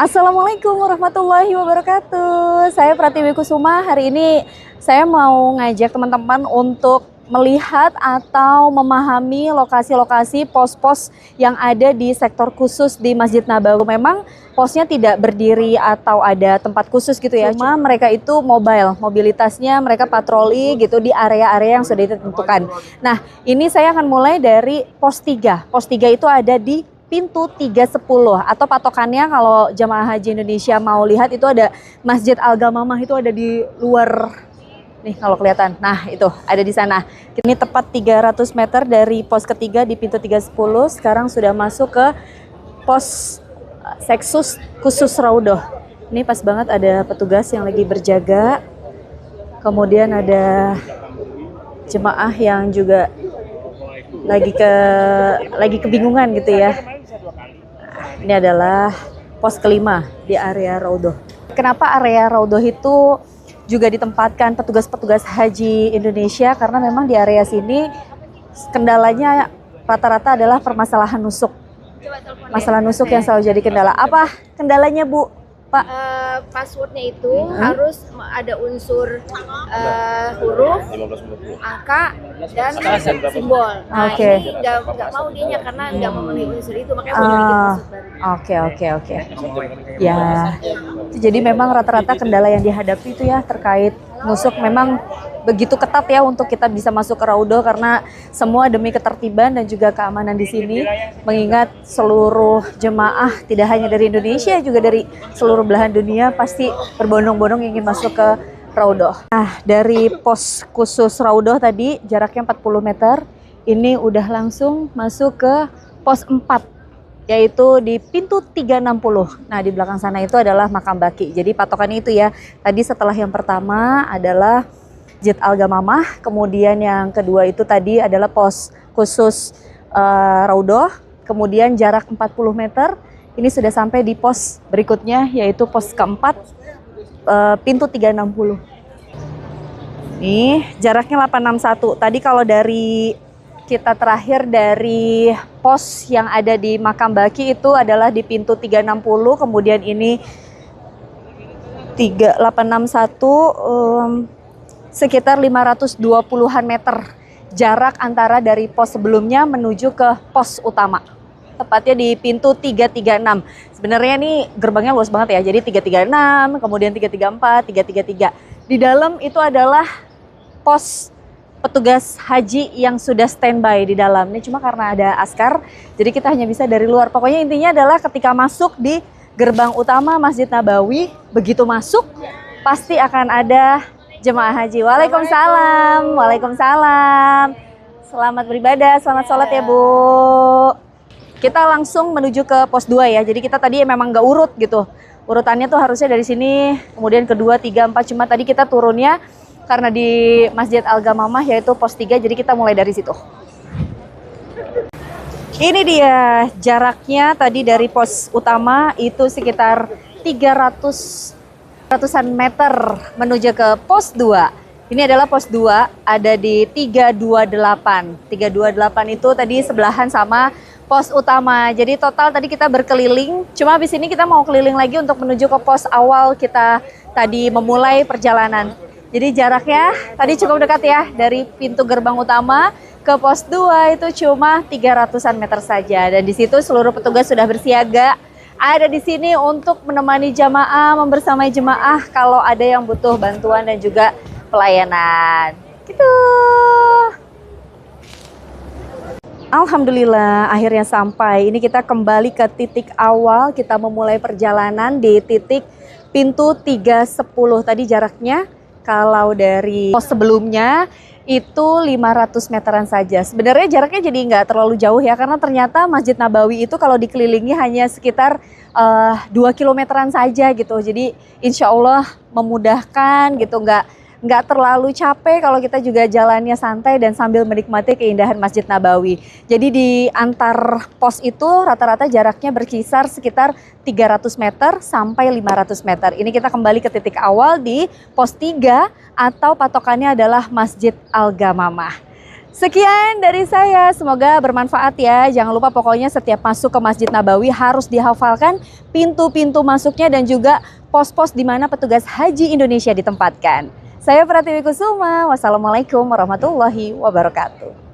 Assalamualaikum warahmatullahi wabarakatuh. Saya Pratiwi Kusuma. Hari ini saya mau ngajak teman-teman untuk melihat atau memahami lokasi-lokasi pos-pos yang ada di sektor khusus di Masjid Nabawi. Memang posnya tidak berdiri atau ada tempat khusus gitu ya. Cuma mereka itu mobile, mobilitasnya mereka patroli gitu di area-area yang sudah ditentukan. Nah, ini saya akan mulai dari pos 3. Pos 3 itu ada di pintu 310 atau patokannya kalau jamaah haji Indonesia mau lihat itu ada Masjid Al-Gamamah, itu ada di luar nih kalau kelihatan. Nah, itu ada di sana. Ini tepat 300 meter dari pos ketiga di pintu 310. Sekarang sudah masuk ke pos seksus khusus Raudhoh. Ini pas banget ada petugas yang lagi berjaga. Kemudian ada jemaah yang juga lagi kebingungan gitu ya. Ini adalah pos kelima di area Raudhoh. Kenapa area Raudhoh itu juga ditempatkan petugas-petugas haji Indonesia? Karena memang di area sini kendalanya rata-rata adalah permasalahan nusuk. Masalah nusuk yang selalu jadi kendala. Apa kendalanya, Bu? Pak? Passwordnya itu harus ada unsur huruf, angka, dan simbol. Nah, ini nggak mau dianya karena nggak memenuhi unsur itu, makanya mau bikin password baru. Oke. Ya, jadi memang rata-rata kendala yang dihadapi itu ya terkait nusuk. Memang begitu ketat ya untuk kita bisa masuk ke Raudhoh karena semua demi ketertiban dan juga keamanan di sini. Mengingat seluruh jemaah tidak hanya dari Indonesia juga dari seluruh belahan dunia pasti berbondong-bondong ingin masuk ke Raudhoh. Nah, dari pos khusus Raudhoh tadi jaraknya 40 meter, ini udah langsung masuk ke pos 4 yaitu di pintu 360. Nah, di belakang sana itu adalah makam baki. Jadi patokannya itu ya. Tadi setelah yang pertama adalah Masjid Al-Gamamah, kemudian yang kedua itu tadi adalah pos khusus Raudhoh, kemudian jarak 40 meter, ini sudah sampai di pos berikutnya yaitu pos keempat, pintu 360. Nih, jaraknya 861. Tadi kalau dari kita terakhir dari pos yang ada di makam baki itu adalah di pintu 360, kemudian ini 3861, sekitar 520-an meter jarak antara dari pos sebelumnya menuju ke pos utama. Tepatnya di pintu 336. Sebenarnya ini gerbangnya luas banget ya. Jadi 336, kemudian 334, 333. Di dalam itu adalah pos petugas haji yang sudah standby di dalam. Ini cuma karena ada askar, jadi kita hanya bisa dari luar. Pokoknya intinya adalah ketika masuk di gerbang utama Masjid Nabawi, begitu masuk pasti akan ada jemaah haji. Waalaikumsalam. Waalaikumsalam. Selamat beribadah, selamat sholat ya Bu. Kita langsung menuju ke pos 2 ya. Jadi kita tadi memang nggak urut gitu. Urutannya tuh harusnya dari sini, kemudian kedua, 3, 4. Cuma tadi kita turunnya karena di Masjid Al-Gamamah yaitu pos 3. Jadi kita mulai dari situ. Ini dia jaraknya tadi dari pos utama itu sekitar 300-an meter menuju ke pos 2. Ini adalah pos 2, ada di 328. 328 itu tadi sebelahan sama pos utama. Jadi total tadi kita berkeliling. Cuma habis ini kita mau keliling lagi untuk menuju ke pos awal kita tadi memulai perjalanan. Jadi jaraknya tadi cukup dekat ya. Dari pintu gerbang utama ke pos 2 itu cuma 300-an meter saja. Dan di situ seluruh petugas sudah bersiaga. Ada di sini untuk menemani jamaah, membersamai jemaah kalau ada yang butuh bantuan dan juga pelayanan. Gitu. Alhamdulillah akhirnya sampai. Ini kita kembali ke titik awal, kita memulai perjalanan di titik pintu 310. Tadi jaraknya kalau dari pos sebelumnya itu 500 meteran saja. Sebenarnya jaraknya jadi nggak terlalu jauh ya, karena ternyata Masjid Nabawi itu kalau dikelilingi hanya sekitar 2 kilometeran saja gitu. Jadi insya Allah memudahkan gitu, nggak terlalu capek kalau kita juga jalannya santai dan sambil menikmati keindahan Masjid Nabawi. Jadi di antar pos itu rata-rata jaraknya berkisar sekitar 300 meter sampai 500 meter. Ini kita kembali ke titik awal di pos 3 atau patokannya adalah Masjid Al-Gamamah. Sekian dari saya, semoga bermanfaat ya. Jangan lupa pokoknya setiap masuk ke Masjid Nabawi harus dihafalkan pintu-pintu masuknya dan juga pos-pos di mana petugas haji Indonesia ditempatkan. Saya Pratiwi Kusuma, wassalamualaikum warahmatullahi wabarakatuh.